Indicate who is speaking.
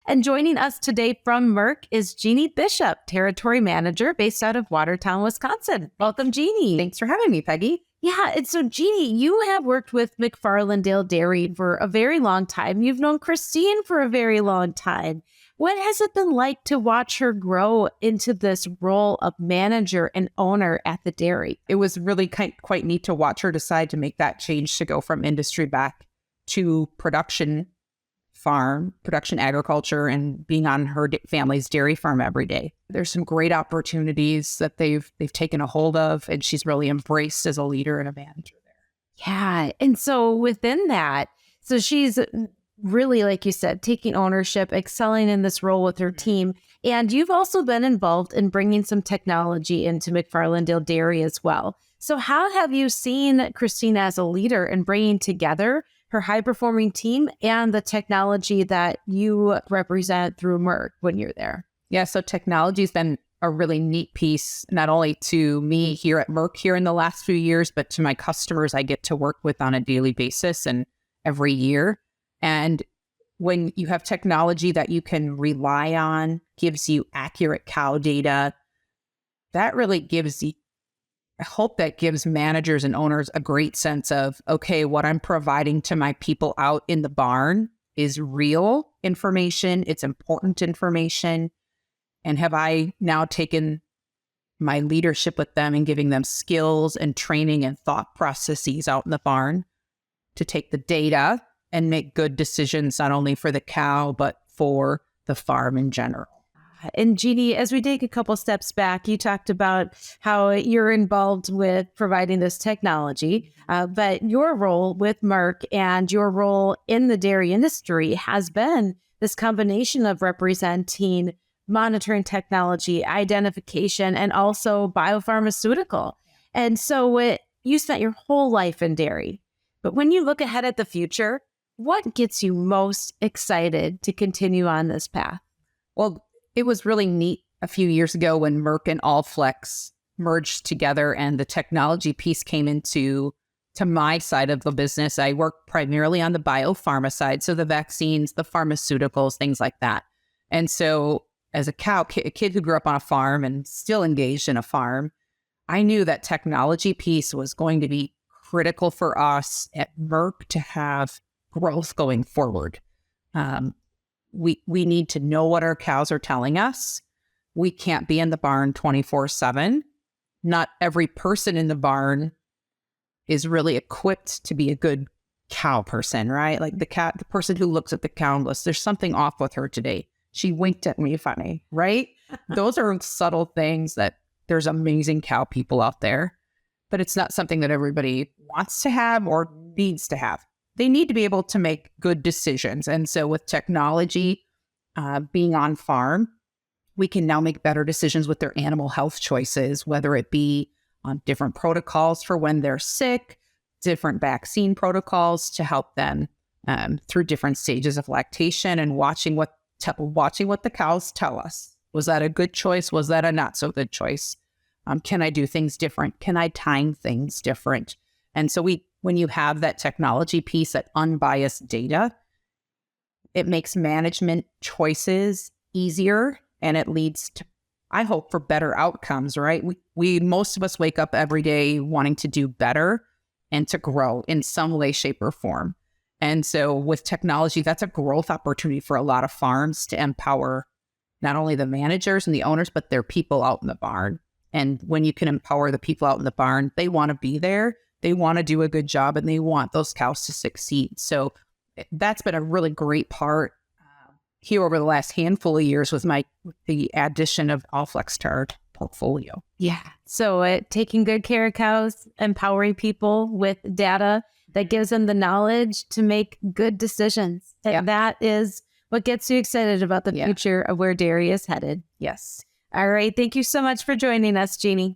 Speaker 1: And joining us today from Merck is Jeannie Bishop, Territory Manager based out of Watertown, Wisconsin. Welcome, Jeannie.
Speaker 2: Thanks for having me, Peggy.
Speaker 1: Yeah, and so Jeannie, you have worked with McFarlandale Dairy for a very long time. You've known Christine for a very long time. What has it been like to watch her grow into this role of manager and owner at the dairy?
Speaker 2: It was really quite neat to watch her decide to make that change to go from industry back to production agriculture, and being on her family's dairy farm every day. There's some great opportunities that they've taken a hold of, and she's really embraced as a leader and a manager there.
Speaker 1: Yeah. And so within that, so she's really, like you said, taking ownership, excelling in this role with her team. And you've also been involved in bringing some technology into McFarlandale Dairy as well. So how have you seen Christina as a leader in bringing together her high-performing team and the technology that you represent through Merck when you're there?
Speaker 2: Yeah, so technology has been a really neat piece, not only to me here at Merck here in the last few years, but to my customers I get to work with on a daily basis and every year. And when you have technology that you can rely on, gives you accurate cow data, that really gives you, I hope that gives managers and owners a great sense of, okay, what I'm providing to my people out in the barn is real information. It's important information. And have I now taken my leadership with them and giving them skills and training and thought processes out in the barn to take the data and make good decisions, not only for the cow, but for the farm in general.
Speaker 1: And Jeannie, as we take a couple steps back, you talked about how you're involved with providing this technology, but your role with Merck and your role in the dairy industry has been this combination of representing monitoring technology, identification, and also biopharmaceutical. And so you spent your whole life in dairy. But when you look ahead at the future, what gets you most excited to continue on this path?
Speaker 2: Well, it was really neat a few years ago when Merck and Allflex merged together and the technology piece came into my side of the business. I work primarily on the biopharma side, so the vaccines, the pharmaceuticals, things like that. And so as a kid who grew up on a farm and still engaged in a farm, I knew that technology piece was going to be critical for us at Merck to have growth going forward. We need to know what our cows are telling us. We can't be in the barn 24/7. Not every person in the barn is really equipped to be a good cow person, right? Like the person who looks at the cow and goes, there's something off with her today. She winked at me funny, right? Those are subtle things that there's amazing cow people out there, but it's not something that everybody wants to have or needs to have. They need to be able to make good decisions. And so with technology being on farm, we can now make better decisions with their animal health choices, whether it be on different protocols for when they're sick, different vaccine protocols to help them through different stages of lactation, and watching what the cows tell us. Was that a good choice? Was that a not so good choice? Can I do things different? Can I time things different? And so when you have that technology piece, that unbiased data, it makes management choices easier, and it leads to, I hope, for better outcomes, right? Most of us wake up every day wanting to do better and to grow in some way, shape, or form. And so with technology, that's a growth opportunity for a lot of farms to empower not only the managers and the owners, but their people out in the barn. And when you can empower the people out in the barn, they want to be there. They want to do a good job, and they want those cows to succeed. So that's been a really great part here over the last handful of years with the addition of Allflex to our portfolio.
Speaker 1: Yeah. So taking good care of cows, empowering people with data that gives them the knowledge to make good decisions. And that is what gets you excited about the future of where dairy is headed.
Speaker 2: Yes.
Speaker 1: All right. Thank you so much for joining us, Jeannie.